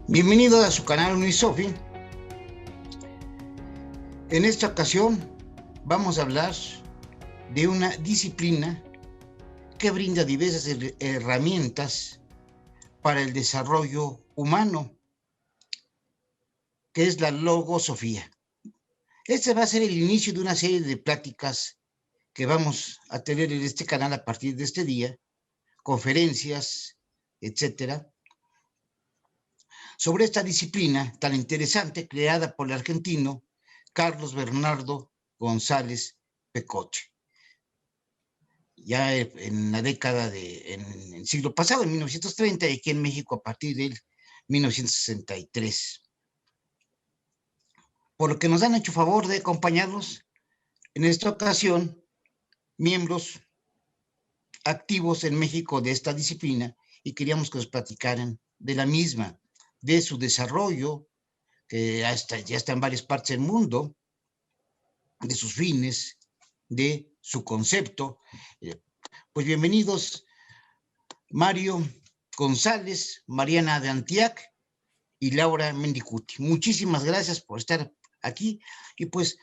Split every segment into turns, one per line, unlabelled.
Bienvenido a su canal Unisofi. En esta ocasión vamos a hablar de una disciplina que brinda diversas herramientas para el desarrollo humano, que es la logosofía. Este va a ser el inicio de una serie de pláticas que vamos a tener en este canal a partir de este día, conferencias, etcétera, sobre esta disciplina tan interesante creada por el argentino Carlos Bernardo González Pecoche. Ya en la década en el siglo pasado, en 1930, y aquí en México a partir del 1963. Por lo que nos han hecho favor de acompañarnos en esta ocasión miembros activos en México de esta disciplina, y queríamos que nos platicaran de la misma, de su desarrollo, que ya está en varias partes del mundo, de sus fines, de su concepto. Pues bienvenidos Mario González, Mariana de Antiac y Laura Mendicuti. Muchísimas gracias por estar aquí, y pues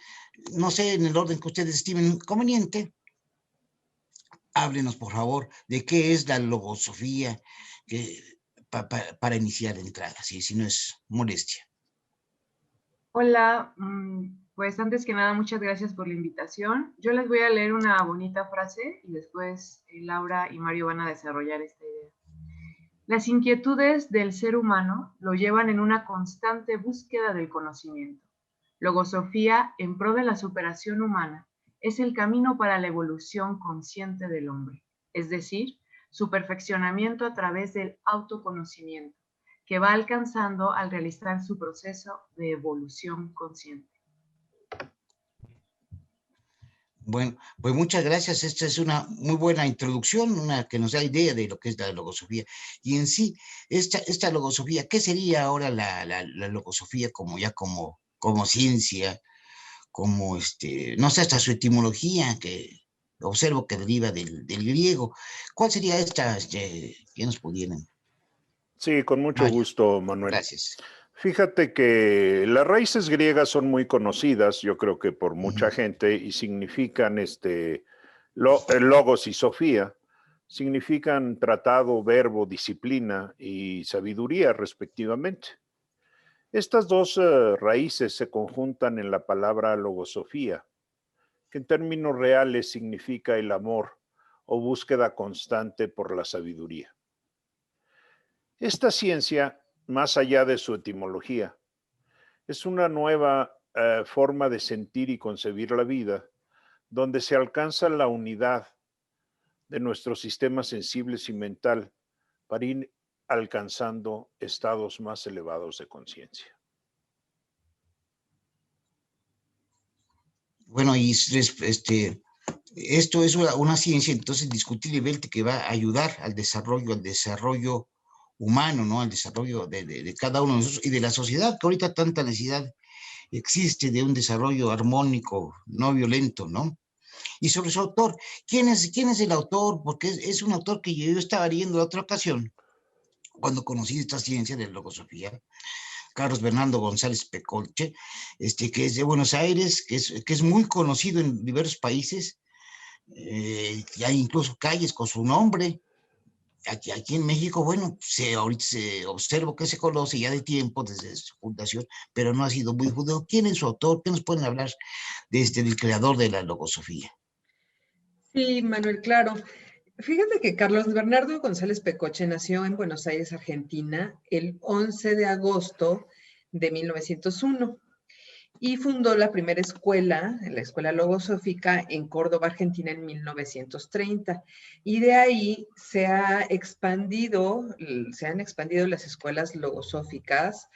no sé, en el orden que ustedes estimen conveniente, háblenos por favor de qué es la logosofía, para iniciar la entrada, si no es molestia.
Hola, pues antes que nada, muchas gracias por la invitación. Yo les voy a leer una bonita frase y después Laura y Mario van a desarrollar esta idea. Las inquietudes del ser humano lo llevan en una constante búsqueda del conocimiento. Logosofía, en pro de la superación humana, es el camino para la evolución consciente del hombre, es decir, su perfeccionamiento a través del autoconocimiento, que va alcanzando al realizar su proceso de evolución consciente.
Bueno, pues muchas gracias. Esta es una muy buena introducción, una que nos da idea de lo que es la logosofía. Y en sí, esta logosofía, ¿qué sería ahora la logosofía como ciencia, como no sé, hasta su etimología, que observo que deriva del griego? ¿Cuál sería esta, que nos pudieran?
Sí, con mucho
Mario,
gusto, Manuel.
gracias.
Fíjate que las raíces griegas son muy conocidas, yo creo que por mucha gente, y significan logos y sofía, significan tratado, verbo, disciplina y sabiduría, respectivamente. Estas dos raíces se conjuntan en la palabra logosofía, que en términos reales significa el amor o búsqueda constante por la sabiduría. Esta ciencia, más allá de su etimología, es una nueva forma de sentir y concebir la vida, donde se alcanza la unidad de nuestros sistemas sensibles y mental para ir alcanzando estados más elevados de conciencia.
Bueno, y esto es una ciencia entonces discutiblemente que va a ayudar al desarrollo humano, ¿no? Al desarrollo de cada uno de nosotros y de la sociedad, que ahorita tanta necesidad existe de un desarrollo armónico, no violento, ¿no? Y sobre su autor, ¿quién es el autor? Porque es un autor que yo estaba leyendo en otra ocasión, cuando conocí esta ciencia de logosofía, Carlos Bernardo González Pecoche, que es de Buenos Aires, que es muy conocido en diversos países, y hay incluso calles con su nombre. Aquí en México, bueno, ahorita se observa que se conoce ya de tiempo desde su fundación, pero no ha sido muy difundido. ¿Quién es su autor? ¿Qué nos pueden hablar del creador de la logosofía?
Sí, Manuel, claro. Fíjate que Carlos Bernardo González Pecoche nació en Buenos Aires, Argentina, el 11 de agosto de 1901 y fundó la primera escuela, la Escuela Logosófica, en Córdoba, Argentina, en 1930. Y de ahí se han expandido las escuelas logosóficas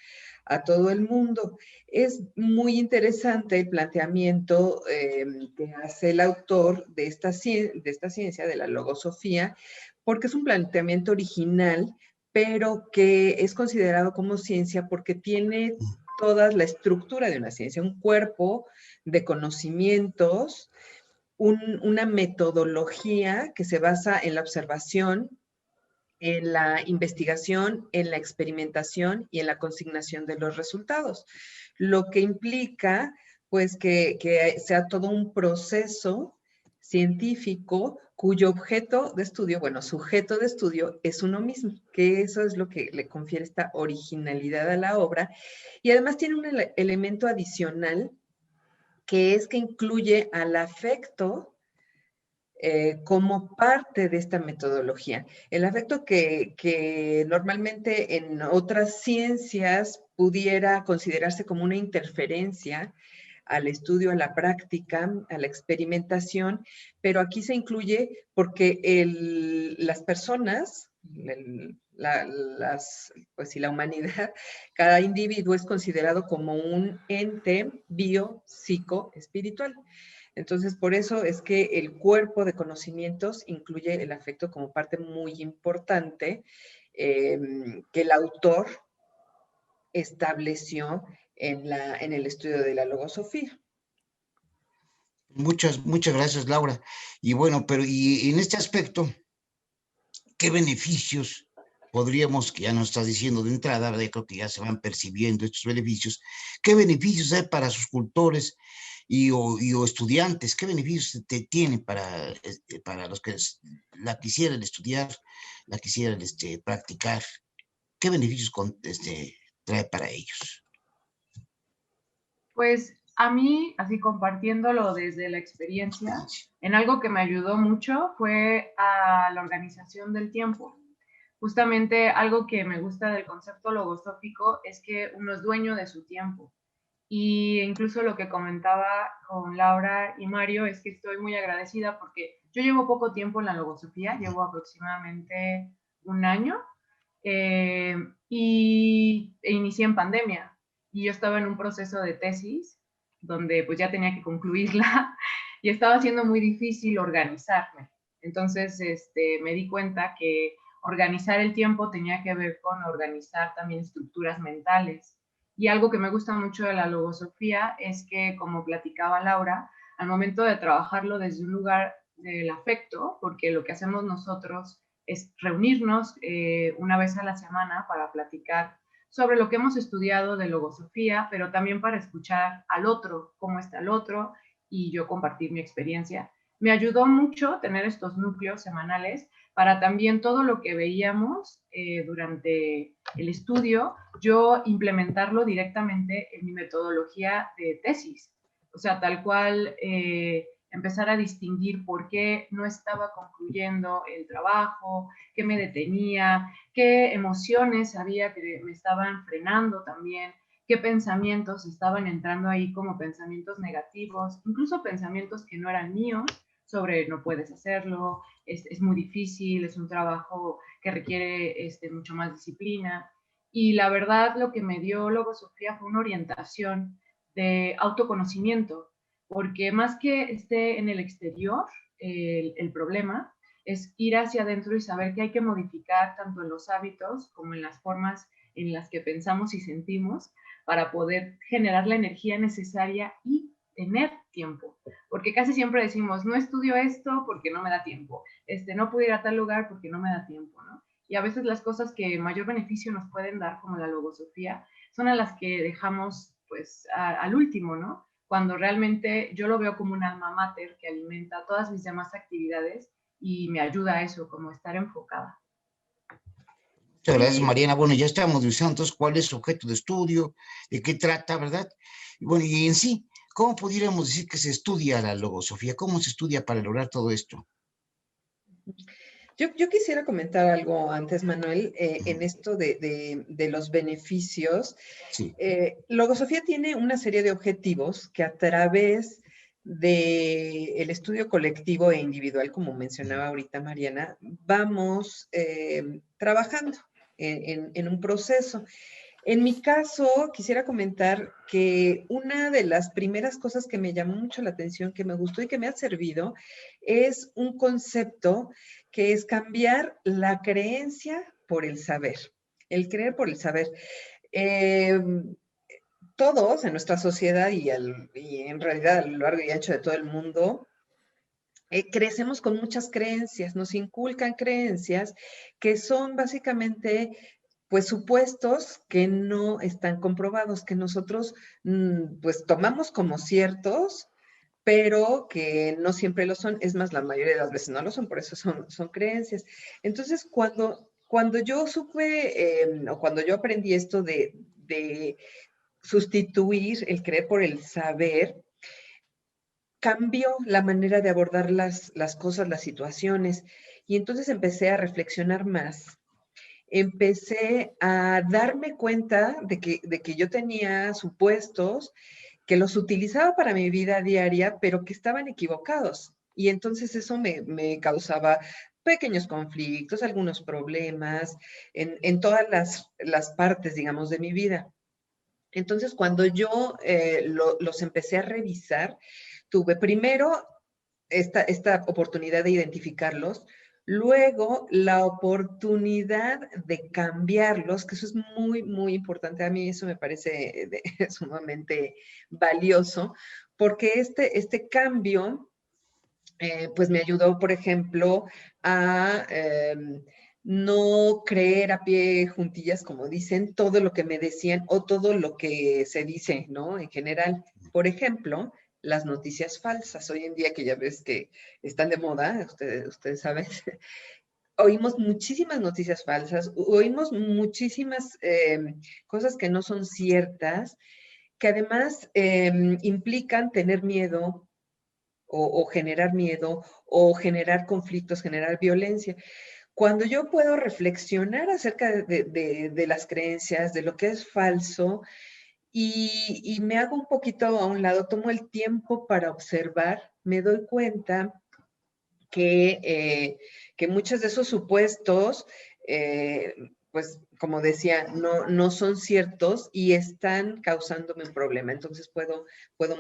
a todo el mundo. Es muy interesante el planteamiento que hace el autor de esta ciencia, de la logosofía, porque es un planteamiento original, pero que es considerado como ciencia porque tiene toda la estructura de una ciencia, un cuerpo de conocimientos, una metodología que se basa en la observación, en la investigación, en la experimentación y en la consignación de los resultados, lo que implica pues que sea todo un proceso científico cuyo objeto de estudio, bueno, sujeto de estudio es uno mismo, que eso es lo que le confiere esta originalidad a la obra, y además tiene un elemento adicional que es que incluye al afecto como parte de esta metodología. El afecto que normalmente en otras ciencias pudiera considerarse como una interferencia al estudio, a la práctica, a la experimentación, pero aquí se incluye porque las personas, pues si la humanidad, cada individuo es considerado como un ente bio-psico-espiritual. Entonces, por eso es que el cuerpo de conocimientos incluye el afecto como parte muy importante que el autor estableció en el estudio de la logosofía.
Muchas gracias, Laura. Y bueno, pero y en este aspecto, ¿qué beneficios podríamos, que ya nos estás diciendo de entrada, ¿verdad? Creo que ya se van percibiendo estos beneficios, ¿qué beneficios hay para sus cultores o estudiantes? ¿Qué beneficios tiene para los que la quisieran estudiar, la quisieran practicar? ¿Qué beneficios trae para ellos?
Pues a mí, así compartiéndolo desde la experiencia, en algo que me ayudó mucho fue a la organización del tiempo. Justamente algo que me gusta del concepto logosófico es que uno es dueño de su tiempo. Y incluso lo que comentaba con Laura y Mario es que estoy muy agradecida porque yo llevo poco tiempo en la logosofía, llevo aproximadamente un año, e inicié en pandemia y yo estaba en un proceso de tesis donde pues ya tenía que concluirla y estaba siendo muy difícil organizarme. Entonces me di cuenta que organizar el tiempo tenía que ver con organizar también estructuras mentales. Y algo que me gusta mucho de la logosofía es que, como platicaba Laura, al momento de trabajarlo desde un lugar del afecto, porque lo que hacemos nosotros es reunirnos una vez a la semana para platicar sobre lo que hemos estudiado de logosofía, pero también para escuchar al otro, cómo está el otro, y yo compartir mi experiencia. Me ayudó mucho tener estos núcleos semanales para también todo lo que veíamos durante el estudio, yo implementarlo directamente en mi metodología de tesis. O sea, tal cual empezar a distinguir por qué no estaba concluyendo el trabajo, qué me detenía, qué emociones había que me estaban frenando también, qué pensamientos estaban entrando ahí como pensamientos negativos, incluso pensamientos que no eran míos, sobre no puedes hacerlo, es muy difícil, es un trabajo que requiere mucho más disciplina. Y la verdad, lo que me dio logosofía fue una orientación de autoconocimiento, porque más que esté en el exterior el problema, es ir hacia adentro y saber que hay que modificar tanto en los hábitos como en las formas en las que pensamos y sentimos para poder generar la energía necesaria y tener tiempo, porque casi siempre decimos, no estudio esto porque no me da tiempo, no puedo ir a tal lugar porque no me da tiempo, ¿no? Y a veces las cosas que mayor beneficio nos pueden dar, como la logosofía, son a las que dejamos pues al último, ¿no? Cuando realmente yo lo veo como un alma mater que alimenta todas mis demás actividades y me ayuda a eso, como estar enfocada.
Muchas gracias, Mariana. Bueno, ya estamos diciendo entonces cuál es su objeto de estudio, de qué trata, ¿verdad? Y bueno, y en sí, ¿cómo pudiéramos decir que se estudia la logosofía? ¿Cómo se estudia para lograr todo esto?
Yo quisiera comentar algo antes, Manuel, en esto de los beneficios.
Sí.
Logosofía tiene una serie de objetivos que a través del estudio colectivo e individual, como mencionaba ahorita Mariana, vamos trabajando en un proceso. En mi caso, quisiera comentar que una de las primeras cosas que me llamó mucho la atención, que me gustó y que me ha servido, es un concepto que es cambiar la creencia por el saber, el creer por el saber. Todos en nuestra sociedad y en realidad a lo largo y ancho de todo el mundo, crecemos con muchas creencias, nos inculcan creencias que son básicamente pues supuestos que no están comprobados, que nosotros pues tomamos como ciertos, pero que no siempre lo son. Es más, la mayoría de las veces no lo son, por eso son creencias. Entonces, cuando yo supe, o cuando yo aprendí esto de sustituir el creer por el saber, cambió la manera de abordar las cosas, las situaciones, y entonces empecé a reflexionar más. Empecé a darme cuenta de que yo tenía supuestos que los utilizaba para mi vida diaria, pero que estaban equivocados. Y entonces eso me causaba pequeños conflictos, algunos problemas en todas las partes, digamos, de mi vida. Entonces, cuando yo los empecé a revisar, tuve primero esta oportunidad de identificarlos, luego la oportunidad de cambiarlos, que eso es muy, muy importante. A mí eso me parece sumamente valioso, porque este cambio pues me ayudó, por ejemplo, a no creer a pie juntillas, como dicen, todo lo que me decían o todo lo que se dice, ¿no? En general, por ejemplo, las noticias falsas. Hoy en día que ya ves que están de moda, ustedes saben, oímos muchísimas noticias falsas, oímos muchísimas cosas que no son ciertas, que además implican tener miedo, o generar miedo, o generar conflictos, generar violencia. Cuando yo puedo reflexionar acerca de las creencias, de lo que es falso, y me hago un poquito a un lado, tomo el tiempo para observar, me doy cuenta que muchos de esos supuestos, pues como decía, no son ciertos y están causándome un problema. Entonces puedo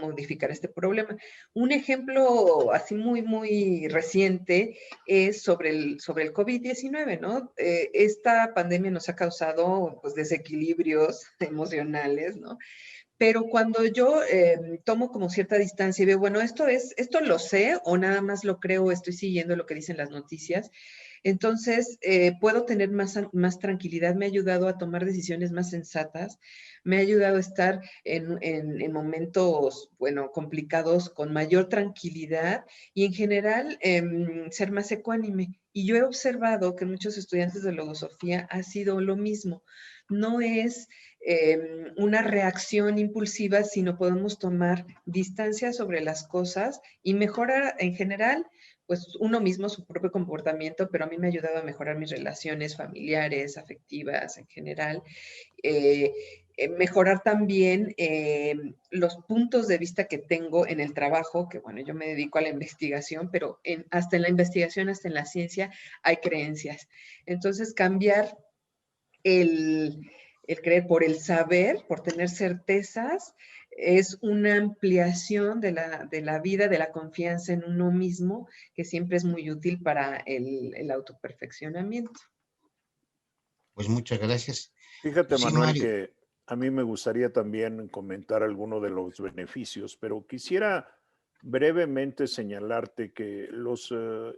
modificar este problema. Un ejemplo así muy, muy reciente es sobre el COVID-19, ¿no? Esta pandemia nos ha causado pues, desequilibrios emocionales, ¿no? Pero cuando yo tomo como cierta distancia y veo, bueno, esto lo sé o nada más lo creo, estoy siguiendo lo que dicen las noticias, entonces puedo tener más tranquilidad, me ha ayudado a tomar decisiones más sensatas, me ha ayudado a estar en momentos, bueno, complicados con mayor tranquilidad y en general ser más ecuánime. Y yo he observado que muchos estudiantes de logosofía ha sido lo mismo. No es una reacción impulsiva, sino podemos tomar distancia sobre las cosas y mejorar en general, pues uno mismo su propio comportamiento, pero a mí me ha ayudado a mejorar mis relaciones familiares, afectivas en general. Eh, Mejorar también los puntos de vista que tengo en el trabajo, que bueno, yo me dedico a la investigación, pero hasta en la investigación, hasta en la ciencia, hay creencias. Entonces, cambiar el creer por el saber, por tener certezas, es una ampliación de la vida, de la confianza en uno mismo, que siempre es muy útil para el autoperfeccionamiento.
Pues muchas gracias.
Fíjate,
Sí,
Manuel,
Mario.
que a mí me gustaría también comentar alguno de los beneficios, pero quisiera brevemente señalarte que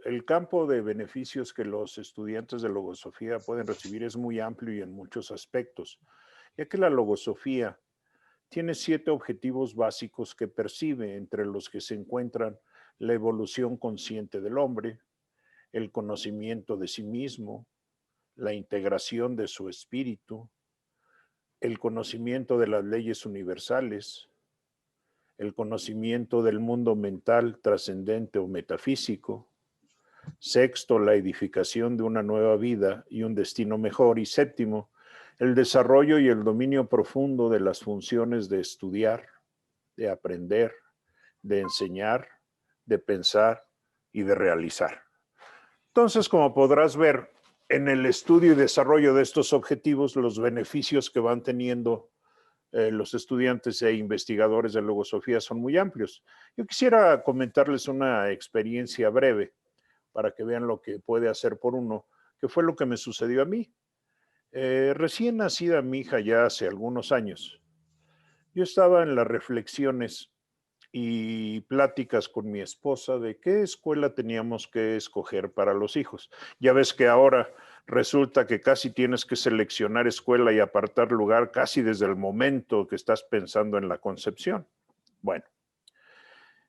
el campo de beneficios que los estudiantes de logosofía pueden recibir es muy amplio y en muchos aspectos, ya que la logosofía tiene 7 objetivos básicos que percibe, entre los que se encuentran la evolución consciente del hombre, el conocimiento de sí mismo, la integración de su espíritu, el conocimiento de las leyes universales, el conocimiento del mundo mental trascendente o metafísico. Sexto, la edificación de una nueva vida y un destino mejor. Y séptimo, el desarrollo y el dominio profundo de las funciones de estudiar, de aprender, de enseñar, de pensar y de realizar. Entonces, como podrás ver, en el estudio y desarrollo de estos objetivos, los beneficios que van teniendo los estudiantes e investigadores de logosofía son muy amplios. Yo quisiera comentarles una experiencia breve para que vean lo que puede hacer por uno, que fue lo que me sucedió a mí. Recién nacida mi hija ya hace algunos años, yo estaba en las reflexiones y pláticas con mi esposa de qué escuela teníamos que escoger para los hijos. Ya ves que ahora resulta que casi tienes que seleccionar escuela y apartar lugar casi desde el momento que estás pensando en la concepción. Bueno,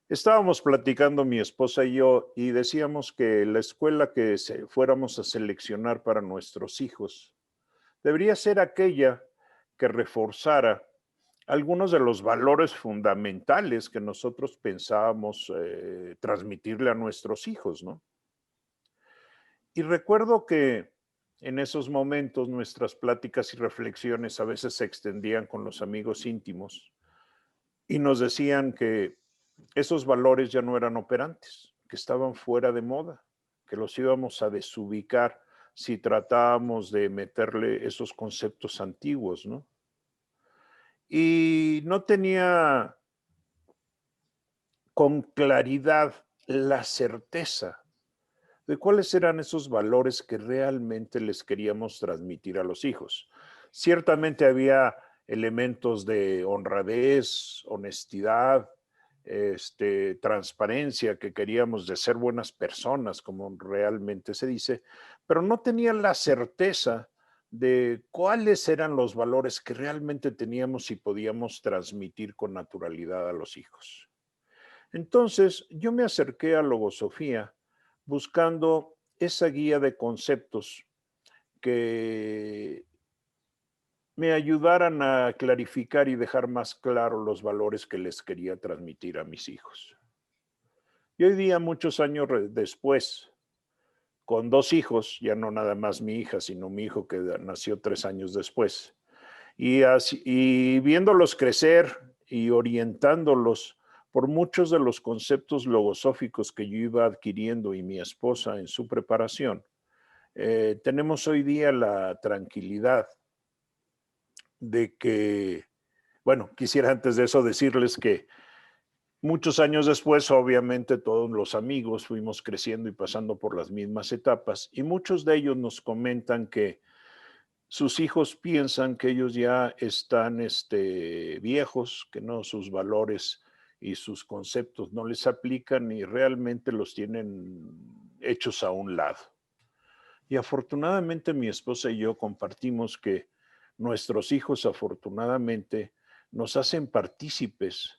estábamos platicando mi esposa y yo y decíamos que la escuela que fuéramos a seleccionar para nuestros hijos debería ser aquella que reforzara algunos de los valores fundamentales que nosotros pensábamos transmitirle a nuestros hijos, ¿no? Y recuerdo que en esos momentos nuestras pláticas y reflexiones a veces se extendían con los amigos íntimos y nos decían que esos valores ya no eran operantes, que estaban fuera de moda, que los íbamos a desubicar si tratábamos de meterle esos conceptos antiguos, ¿no? Y no tenía con claridad la certeza de cuáles eran esos valores que realmente les queríamos transmitir a los hijos. Ciertamente había elementos de honradez, honestidad, transparencia, que queríamos de ser buenas personas, como realmente se dice, pero no tenían la certeza de cuáles eran los valores que realmente teníamos y podíamos transmitir con naturalidad a los hijos. Entonces, yo me acerqué a Logosofía buscando esa guía de conceptos que me ayudaran a clarificar y dejar más claro los valores que les quería transmitir a mis hijos. Y hoy día, muchos años después, con 2 hijos, ya no nada más mi hija, sino mi hijo que nació 3 años después, y viéndolos crecer y orientándolos por muchos de los conceptos logosóficos que yo iba adquiriendo y mi esposa en su preparación, tenemos hoy día la tranquilidad de que, bueno, quisiera antes de eso decirles que muchos años después, obviamente todos los amigos fuimos creciendo y pasando por las mismas etapas y muchos de ellos nos comentan que sus hijos piensan que ellos ya están viejos, que no, sus valores y sus conceptos no les aplican y realmente los tienen hechos a un lado. Y afortunadamente mi esposa y yo compartimos que nuestros hijos afortunadamente nos hacen partícipes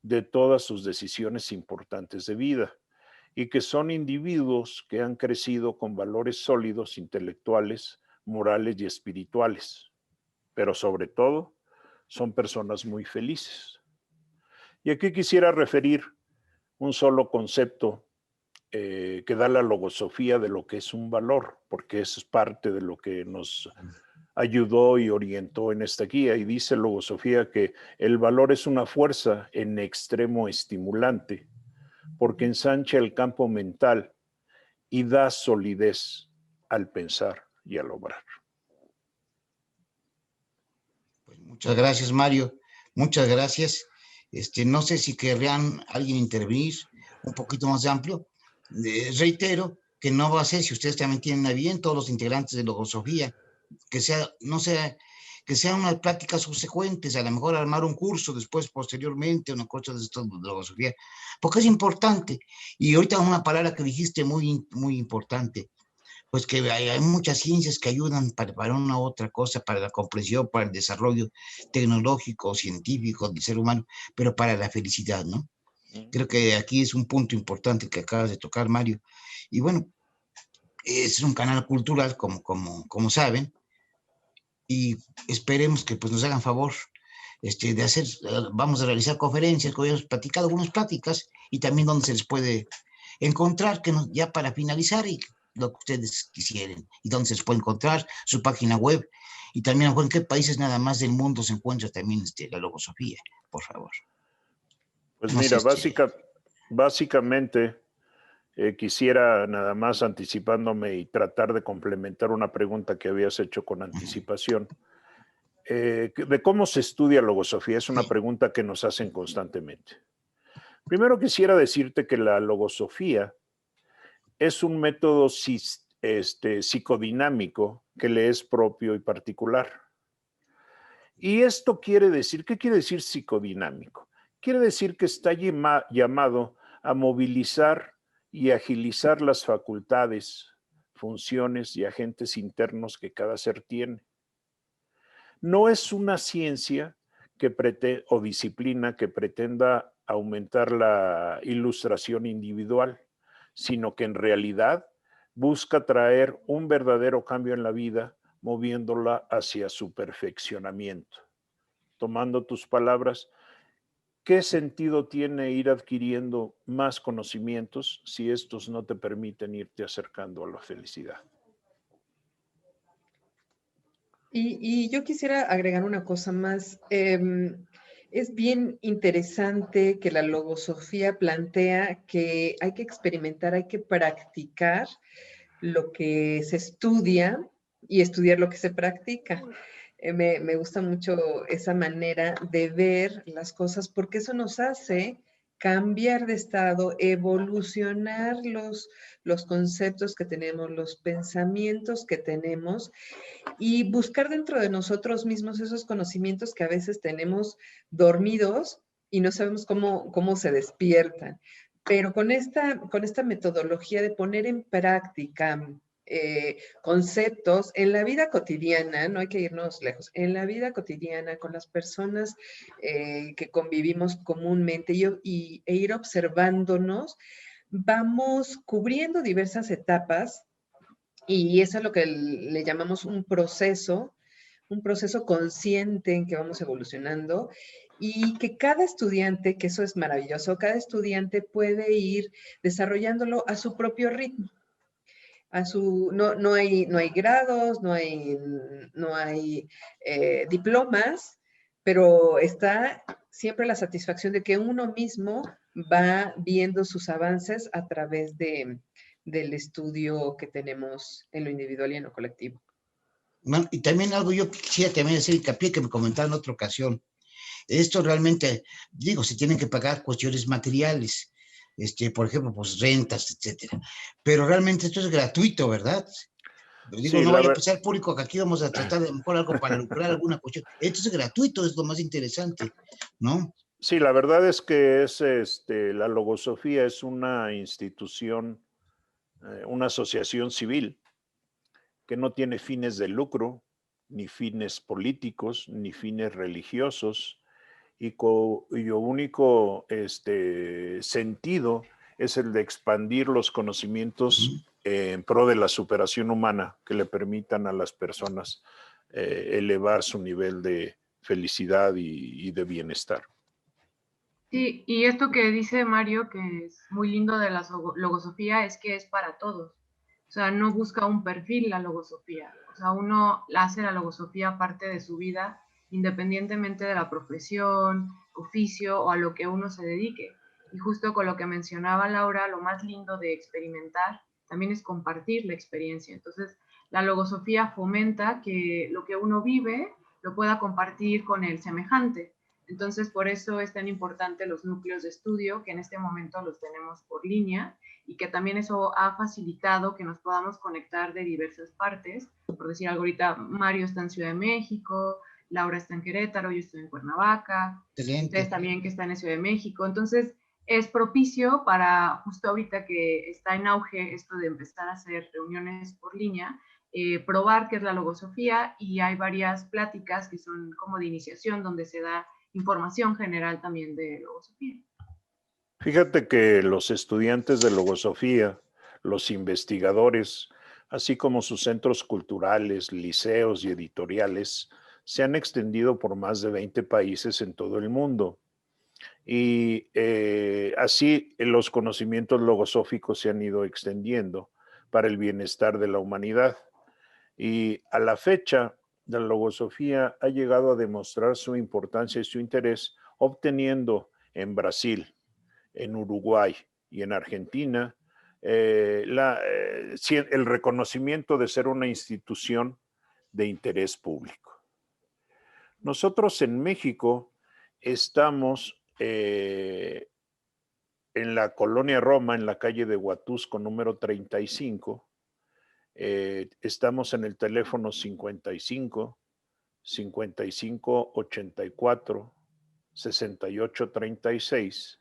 de todas sus decisiones importantes de vida y que son individuos que han crecido con valores sólidos, intelectuales, morales y espirituales, pero sobre todo son personas muy felices. Y aquí quisiera referir un solo concepto que da la logosofía de lo que es un valor, porque eso es parte de lo que nos ayudó y orientó en esta guía. Y dice logosofía que el valor es una fuerza en extremo estimulante, porque ensancha el campo mental y da solidez al pensar y al obrar.
Pues muchas gracias, Mario. Muchas gracias. No sé si querrían alguien intervenir un poquito más amplio. Reitero que no va a ser, si ustedes también tienen a bien, todos los integrantes de Logosofía, que sean unas pláticas subsecuentes, a lo mejor armar un curso después, posteriormente, una cosa de esto de Logosofía, porque es importante. Y ahorita una palabra que dijiste muy, muy importante, pues que hay muchas ciencias que ayudan para una u otra cosa, para la comprensión, para el desarrollo tecnológico, científico del ser humano, pero para la felicidad, ¿no? Creo que aquí es un punto importante que acabas de tocar, Mario. Y bueno, es un canal cultural, como saben, y esperemos que pues, nos hagan favor de hacer, vamos a realizar conferencias, como hemos platicado, algunas pláticas, y también donde se les puede encontrar, que ya para finalizar, y lo que ustedes quisieran, y donde se les puede encontrar, su página web, y también en qué países nada más del mundo se encuentra también la logosofía, por favor.
Pues mira, básicamente quisiera nada más anticipándome y tratar de complementar una pregunta que habías hecho con anticipación. De cómo se estudia logosofía es una pregunta que nos hacen constantemente. Primero quisiera decirte que la logosofía es un método psicodinámico que le es propio y particular. Y esto quiere decir, ¿qué quiere decir psicodinámico? quiere decir que está llamado a movilizar y agilizar las facultades, funciones y agentes internos que cada ser tiene. No es una ciencia o disciplina que pretenda aumentar la ilustración individual, sino que en realidad busca traer un verdadero cambio en la vida, moviéndola hacia su perfeccionamiento. Tomando tus palabras, ¿qué sentido tiene ir adquiriendo más conocimientos si estos no te permiten irte acercando a la felicidad?
Y yo quisiera agregar una cosa más. Es bien interesante que la logosofía plantea que hay que experimentar, hay que practicar lo que se estudia y estudiar lo que se practica. Me gusta mucho esa manera de ver las cosas porque eso nos hace cambiar de estado, evolucionar los conceptos que tenemos, los pensamientos que tenemos y buscar dentro de nosotros mismos esos conocimientos que a veces tenemos dormidos y no sabemos cómo se despiertan. Pero con esta metodología de poner en práctica conceptos en la vida cotidiana, no hay que irnos lejos, en la vida cotidiana con las personas que convivimos comúnmente e ir observándonos, vamos cubriendo diversas etapas y eso es lo que le llamamos un proceso consciente en que vamos evolucionando y que cada estudiante, que eso es maravilloso, cada estudiante puede ir desarrollándolo a su propio ritmo. No hay grados, no hay diplomas, pero está siempre la satisfacción de que uno mismo va viendo sus avances a través del estudio que tenemos en lo individual y en lo colectivo.
Bueno, y también algo yo quisiera también hacer hincapié que me comentaron en otra ocasión. Esto realmente, digo, se tienen que pagar cuestiones materiales, por ejemplo, pues rentas, etcétera. Pero realmente esto es gratuito, ¿verdad? Digo,
Sí,
no vaya a pensar el público que aquí vamos a tratar de mejor algo para lucrar alguna cuestión. Esto es gratuito, es lo más interesante, ¿no?
Sí, la verdad es que la logosofía es una institución, una asociación civil que no tiene fines de lucro, ni fines políticos, ni fines religiosos, y cuyo único sentido es el de expandir los conocimientos en pro de la superación humana que le permitan a las personas elevar su nivel de felicidad y de bienestar.
Sí, y esto que dice Mario, que es muy lindo de la logosofía, es que es para todos. O sea, no busca un perfil la logosofía. O sea, uno hace la logosofía parte de su vida, independientemente de la profesión, oficio o a lo que uno se dedique. Y justo con lo que mencionaba Laura, lo más lindo de experimentar también es compartir la experiencia. Entonces, la logosofía fomenta que lo que uno vive lo pueda compartir con el semejante. Entonces, por eso es tan importante los núcleos de estudio, que en este momento los tenemos por línea y que también eso ha facilitado que nos podamos conectar de diversas partes. Por decir algo, ahorita Mario está en Ciudad de México, Laura está en Querétaro, yo estoy en Cuernavaca,
Excelente.
ustedes también que están en Ciudad de México. Entonces, es propicio para justo ahorita que está en auge esto de empezar a hacer reuniones por línea, probar qué es la logosofía y hay varias pláticas que son como de iniciación donde se da información general también de logosofía.
Fíjate que los estudiantes de logosofía, los investigadores, así como sus centros culturales, liceos y editoriales, se han extendido por más de 20 países en todo el mundo. Y así los conocimientos logosóficos se han ido extendiendo para el bienestar de la humanidad. Y a la fecha, la logosofía ha llegado a demostrar su importancia y su interés, obteniendo en Brasil, en Uruguay y en Argentina el reconocimiento de ser una institución de interés público. Nosotros en México estamos en la colonia Roma, en la calle de Huatusco, número 35. Estamos en el teléfono 55 84 6836.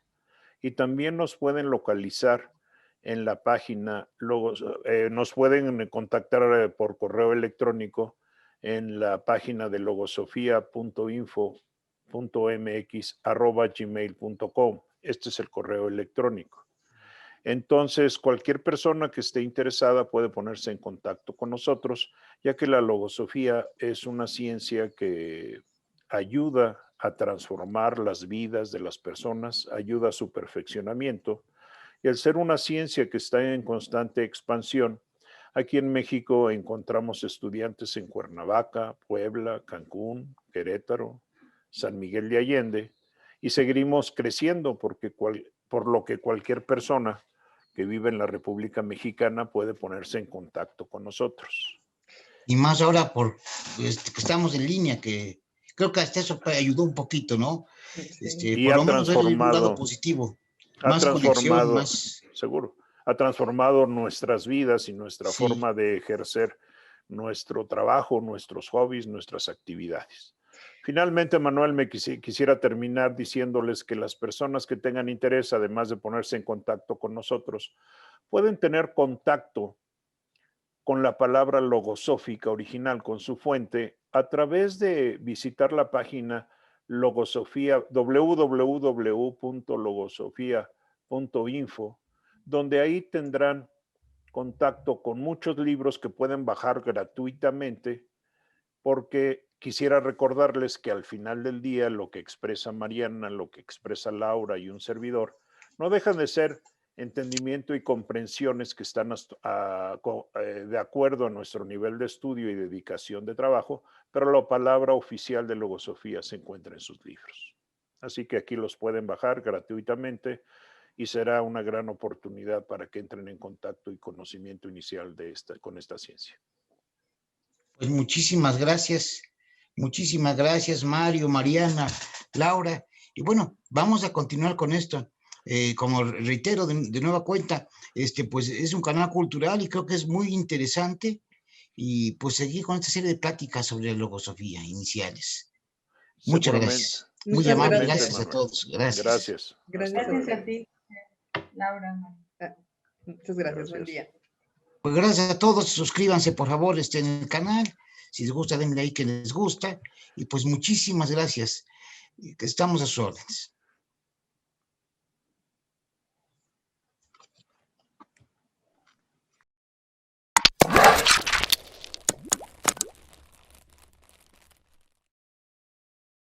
Y también nos pueden localizar en la página, nos pueden contactar por correo electrónico en la página de logosofia.info.mx@gmail.com. Este es el correo electrónico. Entonces, cualquier persona que esté interesada puede ponerse en contacto con nosotros, ya que la logosofía es una ciencia que ayuda a transformar las vidas de las personas, ayuda a su perfeccionamiento. Y al ser una ciencia que está en constante expansión, aquí en México encontramos estudiantes en Cuernavaca, Puebla, Cancún, Querétaro, San Miguel de Allende, y seguiremos creciendo por lo que cualquier persona que vive en la República Mexicana puede ponerse en contacto con nosotros.
Y más ahora que estamos en línea, que creo que hasta eso ayudó un poquito, ¿no?
Sí.
Y
Por
ha
lo menos ver un lado
transformado,
positivo,
ha
más conexión,
transformado,
más...
seguro, ha transformado nuestras vidas y nuestra
Sí.
forma de ejercer nuestro trabajo, nuestros hobbies, nuestras actividades. Finalmente, Manuel, me quisiera terminar diciéndoles que las personas que tengan interés, además de ponerse en contacto con nosotros, pueden tener contacto con la palabra logosófica original, con su fuente, a través de visitar la página logosofía, www.logosofia.info, donde ahí tendrán contacto con muchos libros que pueden bajar gratuitamente, porque quisiera recordarles que al final del día lo que expresa Mariana, lo que expresa Laura y un servidor, no dejan de ser entendimiento y comprensiones que están de acuerdo a nuestro nivel de estudio y dedicación de trabajo, pero la palabra oficial de logosofía se encuentra en sus libros. Así que aquí los pueden bajar gratuitamente y será una gran oportunidad para que entren en contacto y conocimiento inicial con esta ciencia.
Pues muchísimas gracias Mario, Mariana, Laura. Y bueno, vamos a continuar con esto. Como reitero de nueva cuenta, pues es un canal cultural y creo que es muy interesante y pues seguir con esta serie de pláticas sobre la logosofía iniciales. Muchas gracias. Muy amable, gracias a todos. Gracias.
Gracias a ti, Laura.
Muchas gracias, buen día.
Pues gracias a todos, suscríbanse por favor en el canal, si les gusta denle ahí que les gusta, y pues muchísimas gracias, estamos a sus órdenes.